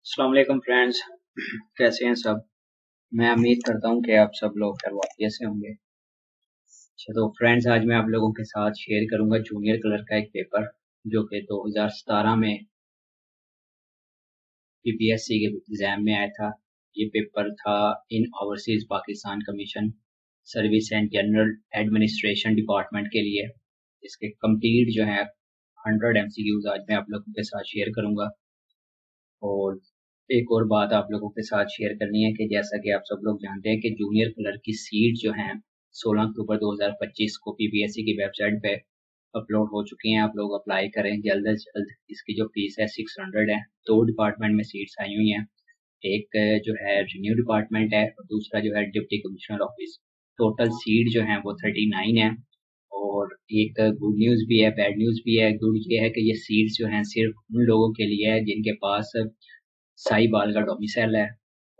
अस्सलाम वालेकुम फ्रेंड्स। कैसे हैं सब। मैं उम्मीद करता हूं कि आप सब लोग खैरियत से होंगे। अच्छा तो फ्रेंड्स, आज मैं आप लोगों के साथ शेयर करूंगा जूनियर क्लर्क का एक पेपर जो कि 2017 में पीपीएससी के एग्जाम में आया था। ये पेपर था in overseas Pakistan commission service and general administration department के लिए। इसके कंप्लीट जो है 100 एमसीक्यूज आज मैं आप लोगों के साथ शेयर करूंगा। और एक और बात आप लोगों के साथ शेयर करनी है कि जैसा कि आप सब लोग जानते हैं कि जूनियर क्लर्क की सीट जो है 16 अक्टूबर 2025 को पीपीएससी की वेबसाइट पे अपलोड हो चुकी हैं। आप लोग अप्लाई करें जल्द से जल्द। इसकी जो फीस है 600 है। दो डिपार्टमेंट में सीट्स आई हुई हैं। एक जो है रिन्यू डिपार्टमेंट है और दूसरा जो है deputy commissioner office. Total seat जो है वो 39 है। और एक गुड न्यूज़ भी है, बैड न्यूज़ भी है। गुड ये है कि ये सीट्स जो हैं सिर्फ उन लोगों के लिए है जिनके पास साहिबाल का डोमिसाइल है।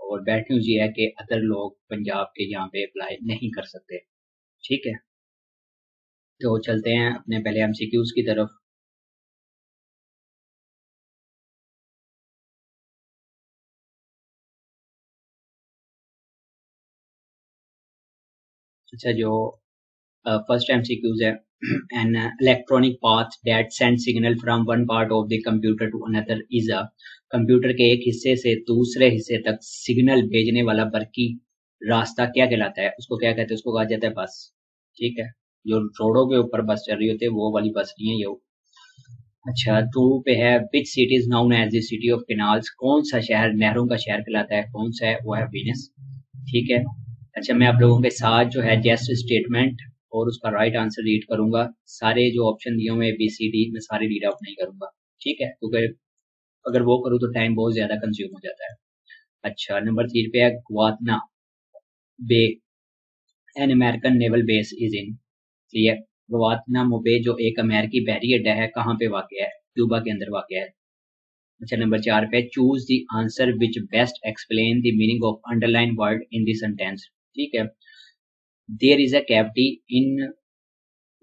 और बैड न्यूज़ ये है कि अदर लोग पंजाब के यहाँ पे अप्लाई नहीं कर सकते। ठीक है, तो चलते हैं अपने पहले एमसीक्यूज की तरफ। अच्छा, जो फर्स्ट एमसीक्यूज है an electronic path that send signal from one part of the computer to another is a. Computer के एक हिस्से से दूसरे हिस्से तक सिग्नल भेजने वाला बरकी रास्ता क्या कहलाता है? उसको क्या कहते हैं? उसको कहा जाता है बस। ठीक है, जो रोडों के ऊपर बस चल रही होती है वो वाली बस नहीं है ये। अच्छा, टू पे है which city is known as the city of canals. कौन सा शहर नहरों का शहर कहलाता है? कौन सा है? वो है वीनस। ठीक है। अच्छा, मैं आप लोगों के साथ जो है जस्ट स्टेटमेंट और उसका राइट आंसर रीड करूंगा। सारे जो ऑप्शन दिए हुए बी सी डी मैं सारे रीड आउट नहीं करूंगा। ठीक है, क्योंकि अगर वो करूँ तो टाइम बहुत ज्यादा कंज्यूम हो जाता है। अच्छा, नंबर 3 पे है Guantanamo bay an American naval base is in. ठीक है, गुआतनामो बे जो एक अमेरिकी बहरी अड्डा है कहाँ पे वाक़ है? क्यूबा के अंदर वाक़ है। अच्छा, नंबर 4 पे choose the answer which best explain the meaning of underline word in the sentence. ठीक है, there is a cavity in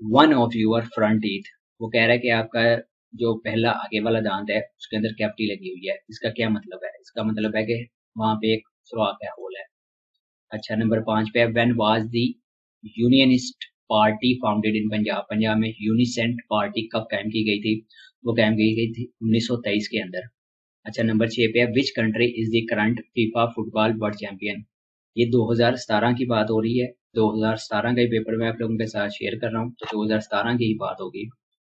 one of your front teeth. वो कह रहा है कि आपका जो पहला आगे वाला दांत है उसके अंदर कैविटी लगी हुई है। इसका क्या मतलब है? इसका मतलब है कि वहां पे एक सुराख है, होल है। अच्छा, नंबर 5 पे है when was the unionist party founded in Punjab. Punjab में यूनिसेंट पार्टी कब कायम की गई थी? वो कायम की गई थी 1923 के अंदर। अच्छा, नंबर 6 पे है which country is the current FIFA football world champion. ये 2017 की बात हो रही है। 2017 का ही पेपर मैं आप लोगों के साथ शेयर कर रहा हूँ, तो 2017 की ही बात होगी।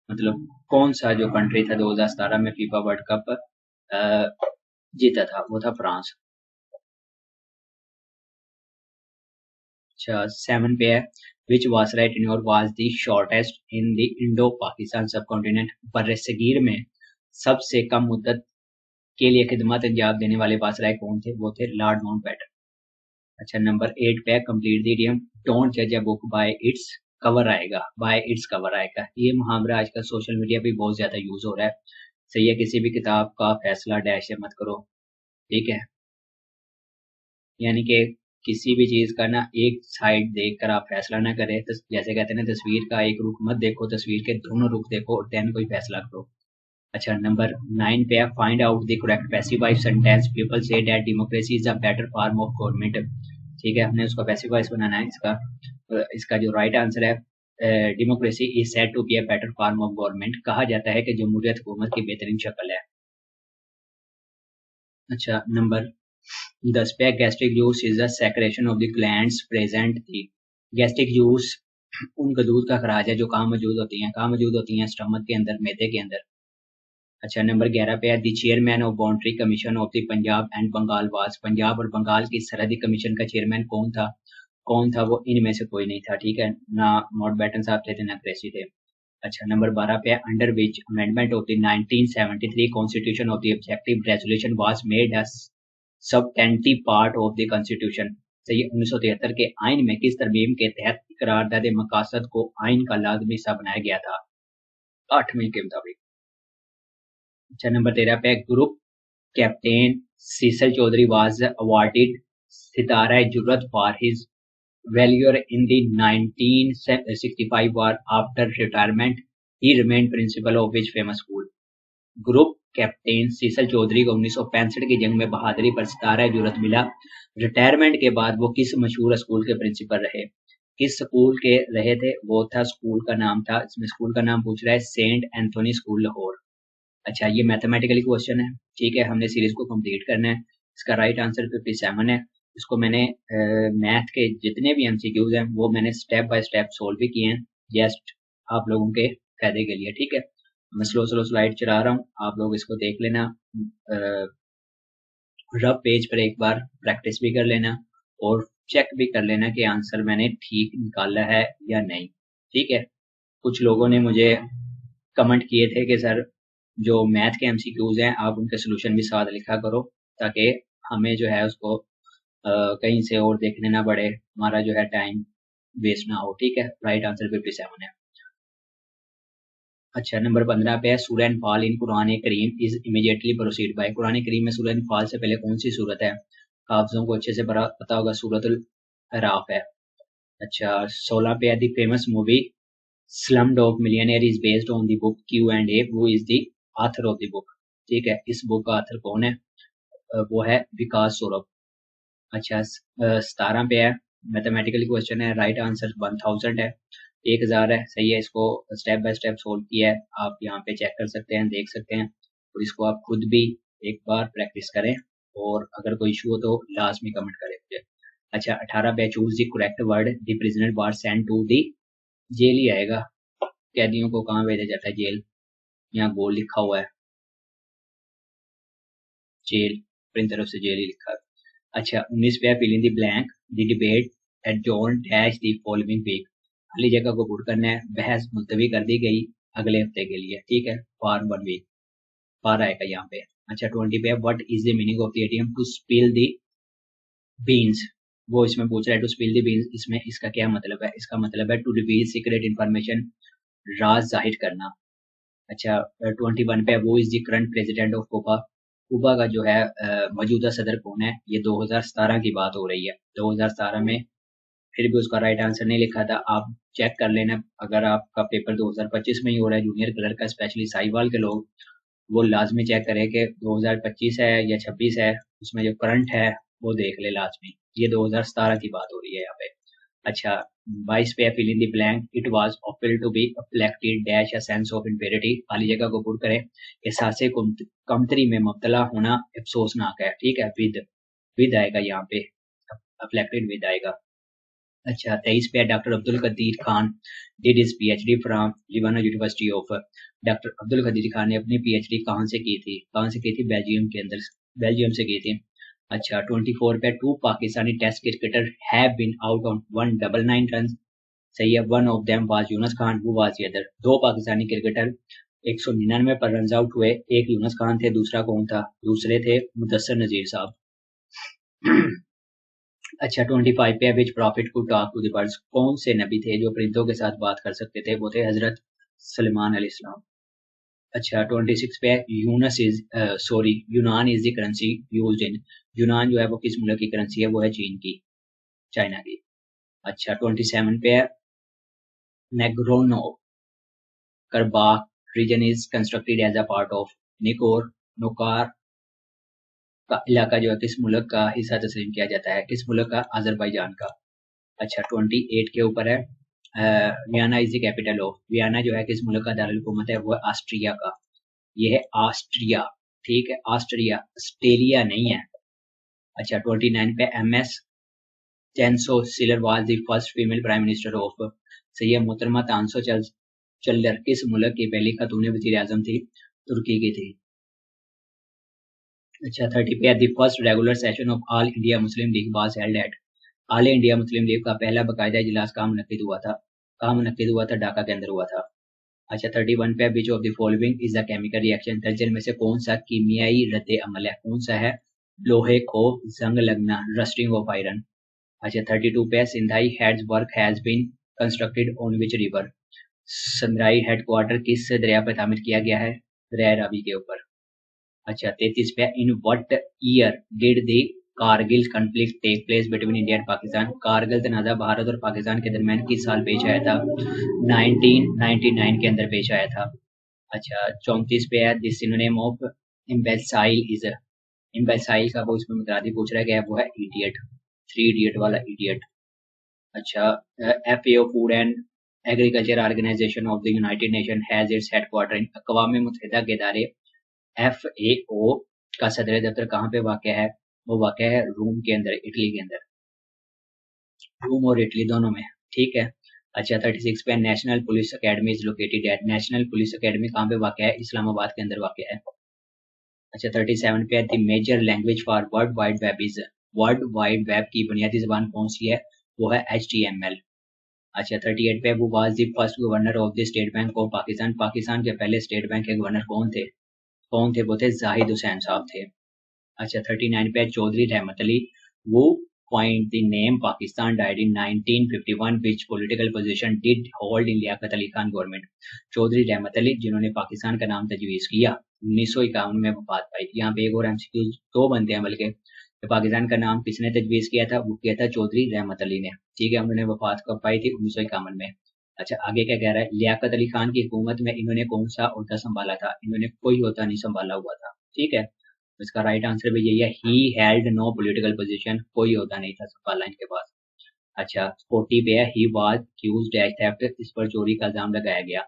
मतलब कौन सा जो कंट्री था 2017 में फीफा वर्ल्ड कप जीता था? वो था फ्रांस। अच्छा, 7 पे है which viceroy's tenure was the shortest in the Indo Pakistan सब कॉन्टिनेंट। बर्र सगीर में सबसे कम मुद्दत के लिए खिदमत अंजाम देने वाले वासराय कौन थे? वो थे लॉर्ड माउंटबेटन। अच्छा, नंबर 8 पे है कंप्लीट द इडियम डोंट जज a book by its cover आएगा, बाय इट्स कवर आएगा। ये मुहावरा आजकल सोशल मीडिया पे बहुत ज्यादा यूज हो रहा है। सही है, किसी भी किताब का फैसला डैश से मत करो। ठीक है, यानी कि किसी भी चीज का ना एक साइड देखकर आप फैसला ना करें। तो जैसे कहते हैं ना, तस्वीर का एक रुख मत देखो, तस्वीर के दोनों रुख देखो और देन कोई फैसला करो। अच्छा, नंबर 9 पे है find out the correct passive voice sentence people say that democracy is a better form of government. ठीक है, हमने उसका पैसिव वॉइस बनाना है। इसका जो राइट आंसर है democracy is said to be a better form of government. कहा जाता है कि जमहूरियत हुकूमत की बेहतरीन शक्ल है। अच्छा, नंबर 10 पे gastric juice is the secretion of the glands present थी। गैस्ट्रिक जूस उन गदूद का खराज है जो कहाँ मौजूद होती हैं? कहाँ मौजूद होती हैं? स्टमक के अंदर, मैदे के अंदर। अच्छा, नंबर 11 पे है the chairman of boundary commission of the Punjab and Bengal was. Punjab और बंगाल की सरहदी कमीशन का चेयरमैन कौन था? कौन था वो? इनमें से कोई नहीं था। ठीक है, ना माउंटबेटन साहब थे ना क्रेसी थे। अच्छा, नंबर 12 पे है under which amendment of the 1973 constitution of the objective resolution was made a substantive part of the constitution. सही है, 1973 के आइन में किस तरमीम के तहत करारदाद मकासद को आइन का लाजमी हिस्सा बनाया गया था? 8वें के मुताबिक। अच्छा, नंबर 13 पे group captain Cecil Chaudhry was awarded Sitara Jurrat for his valor in the 1965 war. After retirement, he remained principal of which famous school? Group captain Cecil Chaudhuri को 1965 की जंग में बहादुरी पर सितारा जुरत मिला। रिटायरमेंट के बाद वो किस मशहूर स्कूल के प्रिंसिपल रहे? किस स्कूल के रहे थे? वो था, स्कूल का नाम था, इसमें स्कूल का नाम पूछ रहा है सेंट एंथोनी स्कूल लाहौर। अच्छा, ये मैथमेटिकली क्वेश्चन है, ठीक है, हमने सीरीज को कंप्लीट करना है। इसका राइट आंसर 57 है। इसको मैंने मैथ के जितने भी एमसीक्यूज हैं वो मैंने स्टेप बाय स्टेप सोल्व भी किए हैं, जस्ट आप लोगों के फायदे के लिए, ठीक है। मैं स्लो स्लो स्लाइड चला रहा हूँ, आप लोग इसको देख लेना, रफ पेज पर एक बार प्रैक्टिस भी कर लेना और चेक भी कर लेना कि आंसर मैंने ठीक निकाला है या नहीं, ठीक है। कुछ लोगों ने मुझे कमेंट किए थे कि सर जो मैथ के एमसीक्यूज हैं आप उनके सोल्यूशन भी साथ लिखा करो, ताकि हमें जो है उसको कहीं से और देखने ना पड़े, हमारा जो है टाइम वेस्ट ना हो, ठीक है। राइट आंसर 57 है। अच्छा, नंबर 15 पे है Surah Anfal in Quran Karim is immediately proceed by. Quran Karim में सूरह अनफाल से पहले कौन सी सूरत है? हाफिज़ों को अच्छे से पता होगा, सूरतुल अराफ है। अच्छा, 16 पे है the famous movie Slumdog millionaire is based on the book Q&A, who is the author of the book, ठीक है। इस बुक का ऑथर कौन है? वो है विकास सौरभ। अच्छा, 17 पे है मैथमेटिकल क्वेश्चन है, राइट आंसर 1000 है, 1000 है, सही है। इसको स्टेप बाय स्टेप सोल्व किया है, आप यहाँ पे चेक कर सकते हैं, देख सकते हैं, और इसको आप खुद भी एक बार प्रैक्टिस करें, और अगर कोई इशू हो तो लास्ट में कमेंट करें मुझे। अच्छा, 18 पे choose the correct word the prisoner was sent to the jail ही आएगा। कैदियों को कहाँ भेजा जाता है? जेल, यहाँ गोल लिखा हुआ है, जेल, अपनी तरफ से जेल ही लिखा है। अच्छा, 19 पे fill in the blank the debate adjourn dash the following week. खाली जगह को पुट करना है, बहस मुलतवी कर दी गई अगले हफ्ते के लिए, ठीक है, फॉर 1 वीक, फॉर आएगा यहाँ पे। अच्छा, 20 पे what is the meaning of the idiom to spill the beans? वो इसमें पूछ रहा है टू स्पिल द बीन्स, इसमें इसका क्या मतलब है? इसका मतलब है टू रिवील सीक्रेट इंफॉर्मेशन, राज जाहिर करना। अच्छा, 21 पे वो is the current president of Quba. Quba का जो है मौजूदा सदर कौन है? ये 2017 की बात हो रही है, 2017 में, फिर भी उसका राइट आंसर नहीं लिखा था। आप चेक कर लेना, अगर आपका पेपर 2025 में ही हो रहा है जूनियर क्लर्क का, स्पेशली साहिवाल के लोग, वो लाजमी चेक करें कि 2025 है या 26 है, उसमें जो करंट है वो देख ले लाजमी। ये 2017 की बात हो रही है यहाँ पे। अच्छा, 22 पे fill in the blank it was awful to be afflicted dash a sense of impurity. खाली जगह को पुर करें, एहसास कमतरी में मुब्तला होना अफसोसनाक है, ठीक है, विद आएगा यहाँ पे, अफ्लेक्टेड विद आएगा। अच्छा, 23 पे doctor Abdul Qadeer Khan did his PhD from Leuven university of. Doctor Abdul Qadeer Khan ने अपनी पीएचडी कहाँ से की थी? कहाँ से की थी? बेल्जियम के अंदर, बेल्जियम से की थी। अच्छा, 24 पे two Pakistani test cricketer have been out on 199 run, सही है। One of them was Younis Khan, who was the other. दो पाकिस्तानी क्रिकेटर 199 पर रन आउट हुए, एक यूनुस खान थे, दूसरा कौन था? दूसरे थे मुदस्सर नजीर साहब। अच्छा, 25 पे which prophet could talk to the birds. कौन से नबी थे जो परिंदों के साथ बात कर सकते थे? वो थे हजरत सलमान अलैहिस्सलाम। अच्छा, 26 पे यूनस इज सॉरी यूनान is the currency used in. यूनान जो है वो किस मुल्क की करेंसी है? वो है चीन की, चाइना की। अच्छा, 27 पे Nagorno Karabakh region is constructed as a part of निकोर नोकार का इलाका जो है किस मुल्क का हिस्सा तस्लीम किया जाता है? किस मुल्क का? अजरबैजान का। अच्छा, 28 के ऊपर है Vienna is the capital of. Vienna जो है किस मुल्क का दारुल हुकूमत है? वो है ऑस्ट्रिया का, ये है ऑस्ट्रिया, ठीक है, ऑस्ट्रिया, ऑस्ट्रेलिया नहीं है। अच्छा, 29 पे MS chainsaw sealer was the first female prime minister of. सही है, मोहतरमा तांसो चल्लर किस मुल्क की पहली खातून वज़ीर आज़म थी? तुर्की की थी। अच्छा, 30 पे the first regular session of all India Muslim league was held at. All India Muslim league का पहला बाकायदा इजलास कहाँ मुनक्किद हुआ था? कहाँ मुनक्किद हुआ था? ढाका के अंदर हुआ था। अच्छा, 31 पे विच of the following is a chemical reaction. दर्जन में से कौन सा कीमियाई रद्द अमल है? कौन सा है? लोहे को जंग लगना, रस्टिंग ऑफ आयरन। अच्छा, 32 पे सिंधाई heads work has been constructed on which river. सिंधाई हेडक्वार्टर किस दरिया पर तामीर किया गया है? दरिया रावी के ऊपर। अच्छा, 33 पे in what year did the Kargil conflict take place between India and Pakistan. Kargil तनाज़ा भारत और पाकिस्तान के दरमियान किस साल पेश आया था? 1999 के अंदर पेश आया था। अच्छा 34 पे है दिस सिनोनिम ऑफ इम्बेसाइल इज, इम्बेसाइल का वो इसमें मुतरादी पूछ रहा है क्या, वो है इडियट, थ्री इडियट वाला इडियट। अच्छा FAO food and agriculture organization of the United Nation has its headquarter in, अक़वाम मुत्तहिदा के इदारे FAO का सदर दफ्तर कहाँ पे वाक़ है, वो वाक़ है रोम के अंदर, इटली के अंदर, रोम और इटली दोनों में, ठीक है। अच्छा 36 पे national police academy is located at, national police academy कहाँ पे वाक़ है, इस्लामाबाद के अंदर वाक़ है। अच्छा 37 पे the major language for world wide web is, world wide web की बुनियादी जबान कौन सी है, वो है HTML। अच्छा 38 पे वो was the first governor of the state bank of Pakistan, Pakistan के पहले स्टेट बैंक के गवर्नर कौन थे, कौन थे, वो थे जाहिद हुसैन साहब थे। अच्छा 39 पे चौधरी रहमत अली वो point the name Pakistan died in 1951 which political position did hold in Liaquat Ali Khan government, Chaudhry Rahmat Ali जिन्होंने पाकिस्तान का नाम तजवीज़ किया 1951 में वफात पाई थी। यहाँ पे एक और MCQ दो बनते हैं बल्कि, तो पाकिस्तान का नाम किसने तजवीज़ किया था, वो किया था चौधरी रहमत अली ने, ठीक है। उन्होंने वफात कब पाई थी, 1951 में। अच्छा आगे क्या कह रहा है, लियाकत अली खान की हुकूमत में इन्होंने कौन सा ओहदा संभाला था, इन्होंने कोई ओहदा नहीं संभाला हुआ था, ठीक है। इसका राइट आंसर भी यही है, he held no political position, कोई ओहदा नहीं था संभाला इनके पास। अच्छा 40 पे है he was accused as theft, इस पर चोरी का इल्जाम लगाया गया,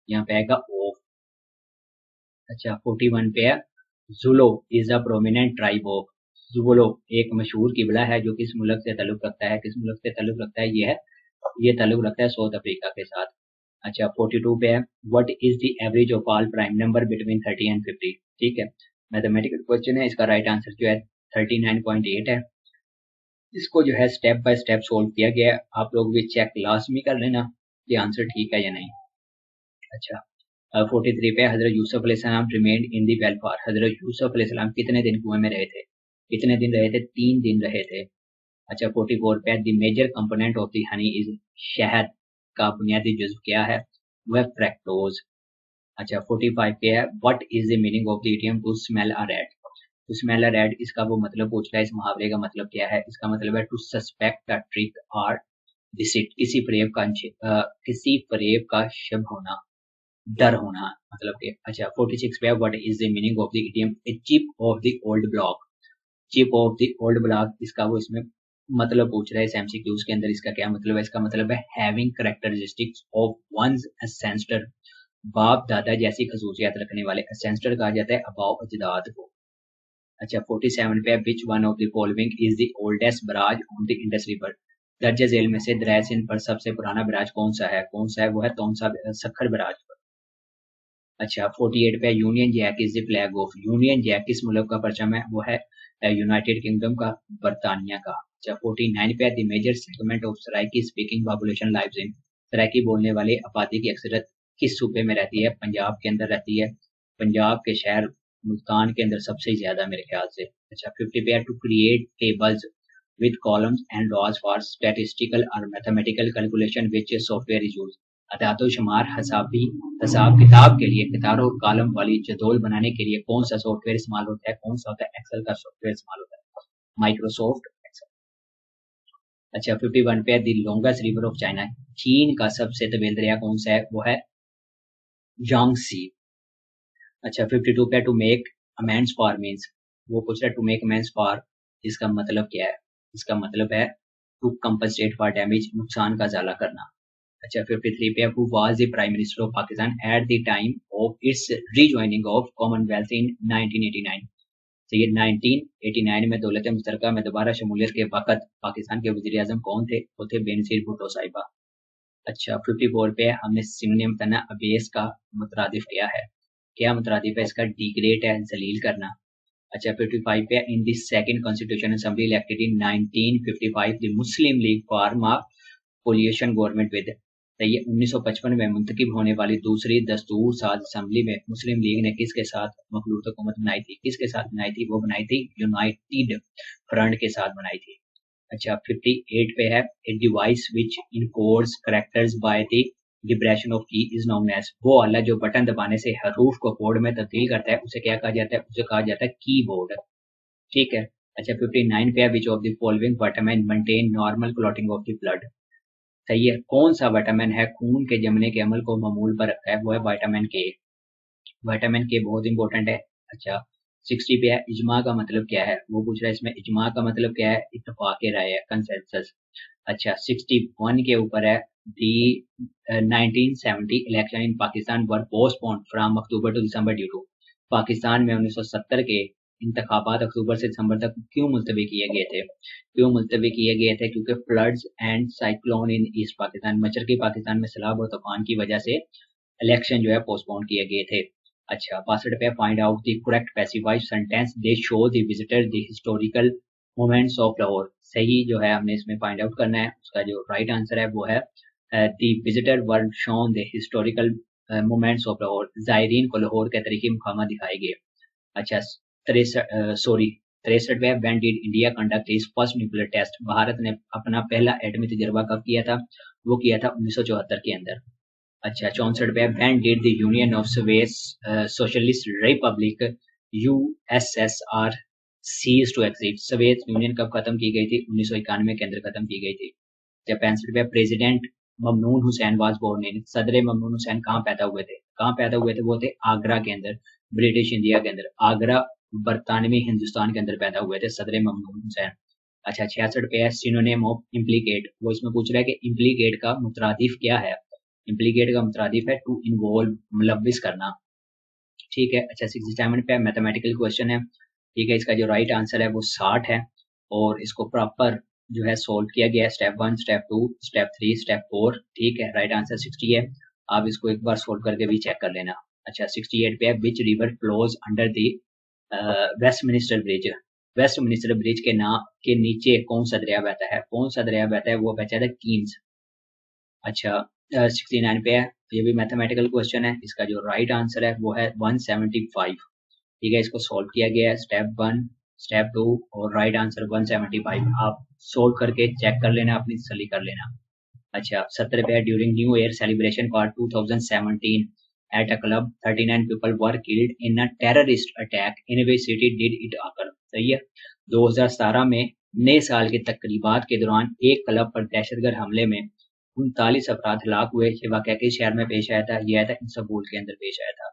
यहाँ पे आएगा ऑफ। अच्छा 41 पे है Zulu is a prominent tribe of, Zulu एक मशहूर किबला है जो किस मुल्क से ताल्लुक रखता है, किस मुल्क से ताल्लुक रखता है, ये ताल्लुक रखता है साउथ अफ्रीका के साथ। अच्छा 42 पे है what is the average of all prime number between 30 and 50, ठीक है। मैथमेटिकल क्वेश्चन है, इसका राइट आंसर जो है 39.8 है। इसको जो है स्टेप बाय स्टेप सोल्व किया गया है, आप लोग भी चेक लाजमी कर लेना कि आंसर ठीक है या नहीं। अच्छा 43 पे हजरत यूसुफ अलैहिस्सलाम remained in the well for, हजरत यूसुफ अलैहिस्सलाम कितने दिन कुएं में रहे थे, कितने दिन रहे थे, 3 दिन रहे थे। अच्छा 44 पे the major component of the honey is, शहद का बुनियादी जुज्व क्या है, वह फ्रैक्टोज। अच्छा 45 पे है what is the meaning of the idiom to smell a rat, to smell a rat इसका वो मतलब पूछ रहा है, इस मुहावरे का मतलब क्या है, इसका मतलब है टू सस्पेक्ट अ ट्रिक और डिसीट, किसी फरेब का शब होना, डर होना मतलब कि। अच्छा 46 पे what is the meaning of the idiom a chip off the old block, chip off the old block इसका वो इसमें मतलब पूछ रहा है इस MCQs के अंदर, इसका क्या मतलब है, इसका मतलब है having characteristics of one's ancestor, बाप दादा जैसी खसूसियात रखने वाले, एंसेस्टर कहा जाता है अबाव अजदाद को। अच्छा 47 पे which one of the following is the oldest barrage on the Indus river, दर्ज झेल में से दरिया सिंध पर सबसे पुराना बराज कौन सा है, कौन सा है, वो है तौनसा सखर बराज पर। अच्छा 48 पे Union Jack is the flag of, Union Jack किस मुल्क का परचम है, वो है यूनाइटेड किंगडम का, बरतानिया का। अच्छा 49 पे the major settlement of Saraiki speaking population lives in, Saraiki बोलने वाले आबादी की अक्सरियत किस सूबे में रहती है, पंजाब के अंदर रहती है, पंजाब के शहर मुल्तान के अंदर सबसे ज्यादा मेरे ख्याल से। अच्छा 50 पे to create tables with columns and rows for statistical or mathematical calculation which software is used, अदातो शुमार हिसाब किताब के लिए कतार और कॉलम वाली जदोल बनाने के लिए कौन सा सॉफ्टवेयर इस्तेमाल होता है, कौन सा होता है, एक्सेल का सॉफ्टवेयर इस्तेमाल होता है, माइक्रोसॉफ्ट एक्सेल। अच्छा 51 पे the longest river of China, चीन का सबसे तवील दरिया कौन सा है, वो है यांगसी। अच्छा 52 पे to make amends for means, वो पूछ रहा है टू मेक अमेंड्स फॉर, इसका मतलब क्या है, इसका मतलब है टू कंपनसेट फॉर डैमेज, नुकसान का ज़ाला करना। अच्छा 53 पे who was the prime minister of Pakistan at the time of its rejoining of commonwealth in 1989, तो ये 1989 में दौलत मुश्तरका में दोबारा शमूलियत के वक़्त पाकिस्तान के वज़ीर आज़म कौन थे, वो थे बेनज़ीर भुट्टो साहिबा। अच्छा 54 पे हमने सिनोनिम तना अबेस का मुतरादिफ किया है, क्या मुतरादिफ है इसका, डिग्रेड है, जलील करना। अच्छा 55 पे in the second constitution assembly elected in 1955 the Muslim league form a coalition government with, तो ये 1955 में मुंतखब होने वाली दूसरी दस्तूर साज असेंबली में मुस्लिम लीग ने किसके साथ मखलूत हुकूमत बनाई थी, किसके साथ बनाई थी, वो बनाई थी यूनाइटेड फ्रंट के साथ बनाई थी। अच्छा 58 पे है a device which encodes characters by the vibration of key is known as, वो आला जो बटन दबाने से हरूफ को कोड में तब्दील करता है उसे क्या कहा जाता है, उसे कहा जाता है कीबोर्ड, ठीक है। अच्छा 59 पे है विच of the following vitamin maintain normal clotting of the blood, सही है, कौन सा विटामिन है खून के जमने के अमल को मामूल पर रखता है, वो है विटामिन के। विटामिन के बहुत इंपॉर्टेंट है। अच्छा 60 पे है इजमा का मतलब क्या है, वो पूछ रहा है इसमें इजमा का मतलब क्या है, इत्तेफाक राय है, कंसेंसस। अच्छा 61 के ऊपर है the 1970 election in Pakistan were postponed from October to December due to, Pakistan में 1970 के इंतखाबात अक्टूबर से दिसंबर तक क्यों मुलतवी किए गए थे, क्यों मुलतवी किए गए थे, क्योंकि floods and cyclone in east Pakistan, मशरकी पाकिस्तान में सैलाब और तूफान की वजह से इलेक्शन जो है पोस्टपोन किए गए थे। अच्छा 62 पे find out the correct passivise sentence they show the visitor the historical moments of Lahore, सही जो है हमने इसमें फाइंड आउट करना है। उसका जो राइट आंसर है वो है the visitor were shown the historical moments of Lahore, जायरीन को लाहौर के तरीके मुकामा दिखाए गए। अच्छा 63 पे when did India conduct its first nuclear test, Bharat ने अपना पहला एटमी तजर्बा कब किया था, वो किया था 1974 के अंदर। अच्छा 64 पे when did the Union of Socialist Republic USSR cease to exist, Soviet Union कब खत्म की गई थी, 1991 के अंदर खत्म की गई थी। जब 65 पे President Mamnoon Hussain was born in, सदर ममनून हुसैन कहाँ पैदा हुए थे, कहाँ पैदा हुए थे, वो थे आगरा के अंदर, ब्रिटिश इंडिया के अंदर, आगरा बरतानवी हिंदुस्तान के अंदर पैदा हुए थे सदर ममनून हुसैन। अच्छा 66 पे है सिनोनिम ऑफ इम्प्लीकेट, वो इसमें पूछ रहा है कि इम्प्लीकेट का मुतरादिफ क्या है, इम्प्लीकेट का मुतरादिफ है टू इन्वॉल्व, मुलव्विस करना। ठीक है। अच्छा 67 पे मैथमेटिकल क्वेश्चन है। ठीक है, इसका जो राइट आंसर है वो 60 है और इसको प्रॉपर जो है सोल्व किया गया है, स्टेप 1, स्टेप 2, स्टेप 3, स्टेप 4। ठीक है, राइट आंसर 60 है। आप इसको एक बार सोल्व करके भी चेक कर लेना। अच्छा 68 पे है which river flows under the Westminster bridge, Westminster bridge के नाम के नीचे कौन सा दरिया बहता है, कौन सा दरिया बहता है, वो बहता है कीम्स। अच्छा 69 पे है, ये भी मैथमेटिकल क्वेश्चन है। इसका जो राइट आंसर है वो है 175। ठीक है, इसको सॉल्व किया गया है, स्टेप 1, स्टेप 2 और राइट आंसर 175। आप सोल्व करके चेक कर लेना, अपनी तसल्ली कर लेना। अच्छा 70 पे है during new year celebration for 2017 at a club 39 people were killed in a terrorist attack in which city did it occur, सही है। 2017 में नए साल की तकरीबात के दौरान एक क्लब पर दहशतगर्द हमले में 39 अफराद हलाक हुए, ये वाकया किस शहर में पेश आया था, यह आया था इस्तांबुल के अंदर पेश आया था।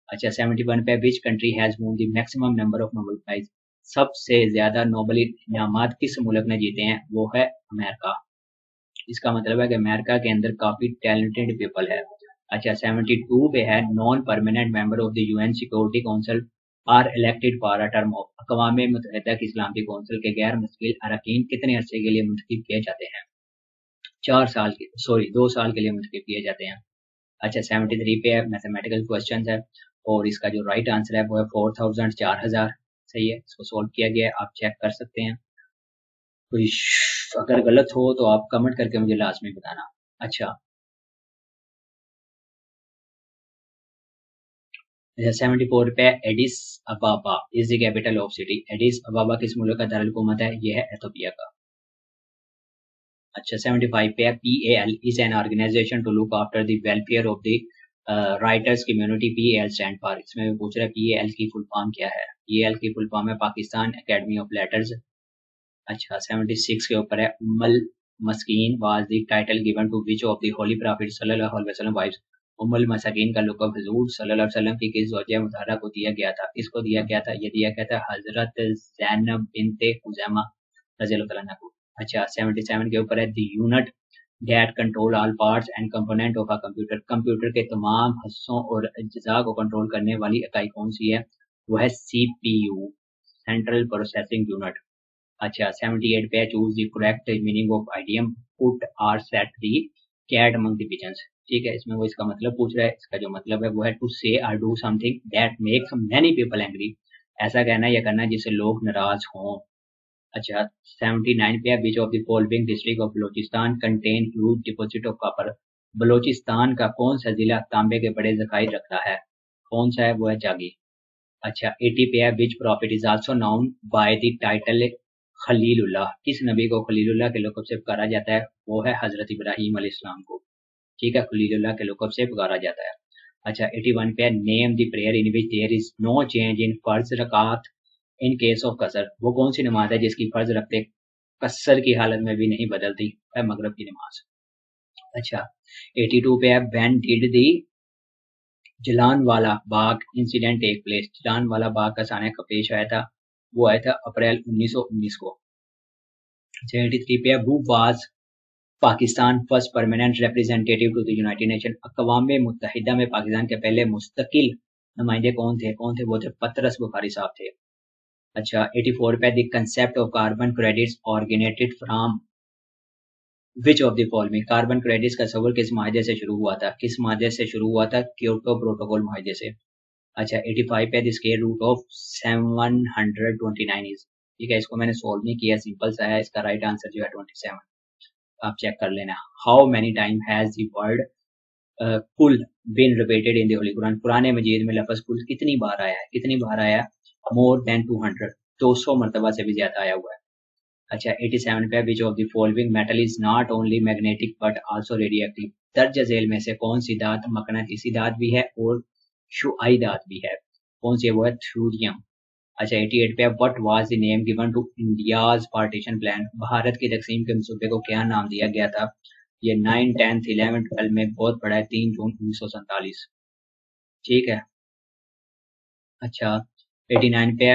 अच्छा 71 पे which country has won the maximum number of Nobel prize, सबसे ज्यादा नोबेल इनामात किस मुल्क ने जीते हैं, वो है अमेरिका। इसका मतलब है कि अमेरिका के अंदर काफी टैलेंटेड पीपल है। अच्छा 72 पे है non permanent member of the UN security council are elected for a term of, अक़वाम मुत्तहिदा की इस्लामी कौंसिल के गैर मुस्तकिल अरकान कितने अरसे के लिए मुंतखब किए जाते हैं, 4 साल के, सॉरी 2 साल के लिए मुंतखब किए जाते हैं। अच्छा 73 पे है मैथमेटिकल क्वेश्चन है और इसका जो राइट आंसर है वो है 4000, 4000, सही है। इसको सोल्व किया गया है, आप चेक कर सकते हैं। कोई अगर गलत हो तो आप कमेंट करके मुझे लाजमी बताना। अच्छा 74 पे Aedes अबाबा is the capital of city, Aedes अबाबा किस मुल्क का दारुल-हुकूमत है, यह है एथोपिया का। अच्छा 75 पे PAL is an organisation to look after the welfare of the writers community, PAL stand for, इसमें पूछ रहा है PAL की फुल फॉर्म क्या है, PAL की फुल फॉर्म है पाकिस्तान एकेडमी ऑफ लेटर्स। अच्छा 76 के ऊपर है Ummul Miskeen was the title given to which of the holy prophet सल्लल्लाहु अलैहि वसल्लम वाइफ्स, उम्मुल मसाकीन का लक़ब हुजूर सल्लल्लाहु अलैहि वसल्लम की किस ज़ौजा मुतहरा को दिया गया था, किसको दिया गया था, ये दिया गया था हजरत ज़ैनब बिनते खुज़ैमा रज़ियल्लाहु अन्हा को। अच्छा 77 के ऊपर है the unit that control all parts and component of a computer, computer के तमाम हिस्सों और अज्जा को कंट्रोल करने वाली इकाई कौन सी है, वो है CPU, सेंट्रल प्रोसेसिंग यूनिट। अच्छा 78 पे choose the correct meaning of idiom put or set the cat among the pigeons. ठीक है, इसमें वो इसका मतलब पूछ रहा है, इसका जो मतलब है वो है टू से और do something that makes many people angry, ऐसा कहना या करना जिससे लोग नाराज हों। अच्छा 79 पे which of the following district of Balochistan contain huge deposit of copper, Balochistan का कौन सा जिला तांबे के बड़े जखायर रखता है, कौन सा है, वो है जागी। अच्छा 80 पे है which prophet is also known by the title Khalilullah, किस नबी को खलीलुल्लाह के लक़ब से पुकारा जाता है, वो है हजरत इब्राहीम अलैहिस्सलाम को। ठीक है, खलीलुल्लाह के लक़ब से पुकारा जाता है। अच्छा 81 पे name the prayer in which there is no change in फर्ज रकात इन केस ऑफ कसर, वो कौन सी नमाज है जिसकी फर्ज रखते कसर की हालत में भी नहीं बदलती, है मगरब की नमाज। अच्छा 82 पे है when did the Jallianwala Bagh incident take place, Jallianwala Bagh का सामने का पेश आया था, वो आया था अप्रैल 1919 को। 83 पे who was Pakistan first permanent representative to the United Nation, अक़वाम मुत्तहिदा में पाकिस्तान के पहले मुस्तकिल नुमाइंदे कौन थे? वो थे पतरस बुखारी साहब थे। अच्छा 84 पे the concept of carbon credits originated from which of the following, carbon credits का सवाल किस माहदे से शुरू हुआ था? किस माहदे से शुरू हुआ था? क्योटो प्रोटोकॉल माहदे से। अच्छा 85 पे the square root of 729 is, ठीक है, इसको मैंने सॉल्व नहीं किया, सिंपल सा है, इसका राइट आंसर जो है 27, आप चेक कर लेना। How many time has the word कुल been repeated in the holy Quran, Quran Majeed में लफ्ज कुल कितनी बार आया है? कितनी बार आया? मोर देन 200, 200 मरतबा से भी ज्यादा आया हुआ है। अच्छा 87 पे विच of the following metal is not only magnetic but also radioactive, दर्ज झेल में से कौन सी धात मकनातीसी धात भी है और शुआई धात भी है? कौन सी है? वो है थ्यूरियम। अच्छा 88 पे what was the name given to India's partition plan, Bharat की तकसीम के मंसूबे को क्या नाम दिया गया था? ये 9, 10, 11, 12 में बहुत बड़ा है, 3 जून 1947, ठीक है। अच्छा 89 पे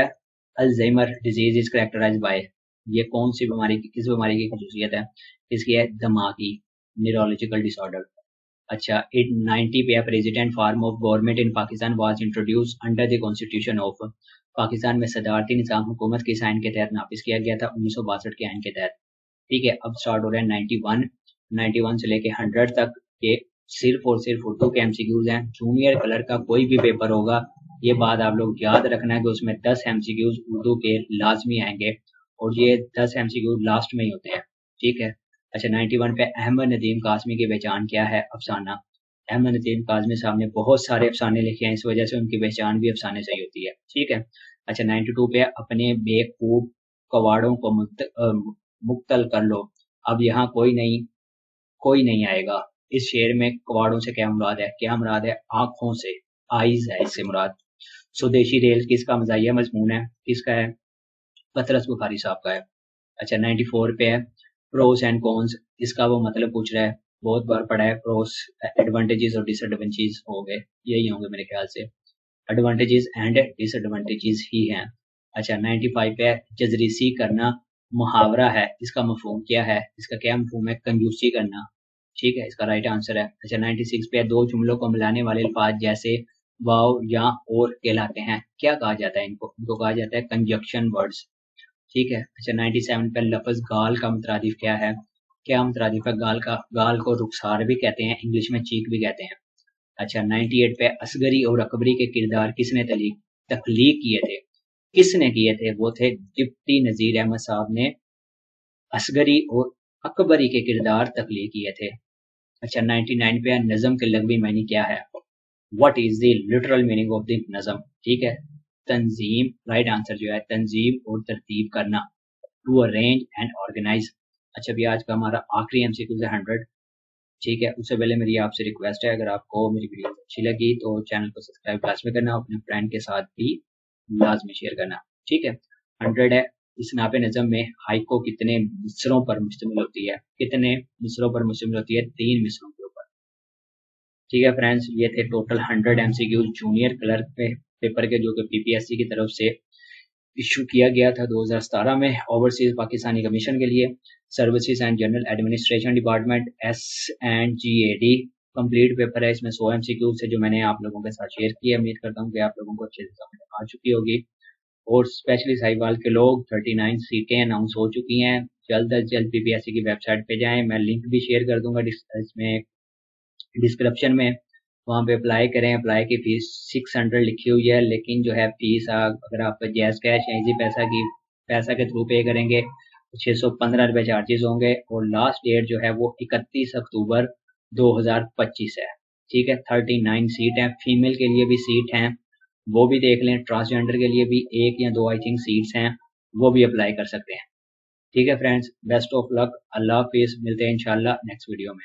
Alzheimer disease is characterised by, ये कौन सी बीमारी की, किस बीमारी की खसूसियत है? इसकी है दिमागी न्यूरोलॉजिकल डिसऑर्डर। अच्छा 90 पे president form of government in Pakistan was introduce under the constitution of, Pakistan में सदारती निज़ाम हुकूमत किस आइन के तहत नाफिज किया गया था? 1962 के आइन के तहत, ठीक है। अब स्टार्ट हो रहा है 91 से लेके 100 तक के सिर्फ और सिर्फ उर्दू के एमसीक्यूज हैं। जूनियर कलर का कोई भी पेपर होगा, ये बात आप लोग याद रखना है कि उसमें 10 एमसीक्यूज उर्दू के लाजमी आएंगे और ये 10 एमसीक्यू लास्ट में ही होते हैं, ठीक है। अच्छा 91 पे अहमद नदीम कासमी की पहचान क्या है? अफसाना। अहमद नदीम कासमी साहब ने बहुत सारे अफसाने लिखे हैं, इस वजह से उनकी पहचान भी अफसाने से ही होती है, ठीक है। अच्छा 92 पे अपने बेवकूफ कवाड़ों को मुक्तल कर लो, अब यहाँ कोई नहीं आएगा। इस शेर में कवाड़ों से क्या मुराद है? क्या मुराद है? आंखों से, आईज है इससे मुराद। स्वदेशी रेल किसका मज़ाहिया मजमून है? किसका है? पतरस बुखारी साहब का है। अच्छा 94 पे है प्रोस एंड कॉन्स, इसका वो मतलब पूछ रहा है, बहुत बार पढ़ा है, प्रोस एडवांटेजेस और डिसएडवांटेजेस हो गए, यही होंगे मेरे ख्याल से, एडवांटेजेस एंड डिसएडवांटेजेस ही हैं। अच्छा 95 पे जजरीसी करना मुहावरा है, इसका मफहूम क्या है? इसका क्या मफहूम है? कंजूसी करना, ठीक है, इसका राइट आंसर है। अच्छा 96 पे दो जुमलों को मिलाने वाले अल्फाज जैसे वाव या और कहलाते हैं, क्या कहा जाता है इनको कहा जाता है कंजक्शन वर्ड्स, ठीक है। अच्छा 97 पे लफ्ज गाल का मुतरादिफ क्या है? क्या मुतरादिफ है गाल का? गाल को रुखसार भी कहते हैं, इंग्लिश में चीक भी कहते हैं। अच्छा 98 पे असगरी और अकबरी के किरदार किसने तख्लीक किए थे? किसने किए थे? वो थे डिप्टी नजीर अहमद साहब ने असगरी और अकबरी के किरदार तख्लीक किए थे। अच्छा 99 पे नज़म के लगवी मानी क्या है? What is the literal meaning of the नज़म, ठीक है, तंजीम, राइट आंसर जो है तंजीम और तरतीब करना, टू अरेंज एंड ऑर्गेनाइज। अच्छा भी आज का हमारा आखिरी एमसीक्यू है 100, ठीक है। उससे पहले मेरी आपसे रिक्वेस्ट है, अगर आपको मेरी वीडियो अच्छी लगी तो चैनल को सब्सक्राइब लाजमी करना, अपने फ्रेंड के साथ भी लाजमी शेयर करना, ठीक है। 100 है इस नापे नज़म में हाइको कितने मिसरों पर मुश्तमिल होती है? कितने मिसरों पर मुश्तमिल होती है? 3 मिसरों के ऊपर, ठीक है फ्रेंड्स। ये थे टोटल 100 एमसीक्यू जूनियर क्लर्क पे पेपर के, जो कि पीपीएससी की तरफ से इशू किया गया था 2017 में ओवरसीज पाकिस्तानी कमीशन के लिए। Services and general administration department SNGAD complete paper है, इसमें 100 एमसीक्यू से जो मैंने आप लोगों के साथ शेयर किया, उम्मीद करता हूँ कि आप लोगों को अच्छे से समझ आ चुकी होगी। और स्पेशली साहिवाल के लोग 39 सीटें अनाउंस हो चुकी हैं, जल्द अज जल्द पीपीएससी की वेबसाइट पे जाएं, मैं लिंक भी शेयर कर दूंगा इसमें डिस्क्रिप्शन में, वहाँ पे अप्लाई करें। अप्लाई की फीस 600 लिखी हुई है, लेकिन जो है फीस अगर आप जैस कैश या इजी पैसा के थ्रू पे करेंगे तो 615 रुपये चार्जेस होंगे और लास्ट डेट जो है वो 31 अक्टूबर 2025 है, ठीक है। 39 सीट हैं, फीमेल के लिए भी सीट हैं, वो भी देख लें, ट्रांसजेंडर के लिए भी 1 या 2 आई थिंक सीट्स हैं, वो भी अप्लाई कर सकते हैं, ठीक है फ्रेंड्स। बेस्ट ऑफ लक, अल्लाह हाफिज़, मिलते हैं इंशाल्लाह नेक्स्ट वीडियो में।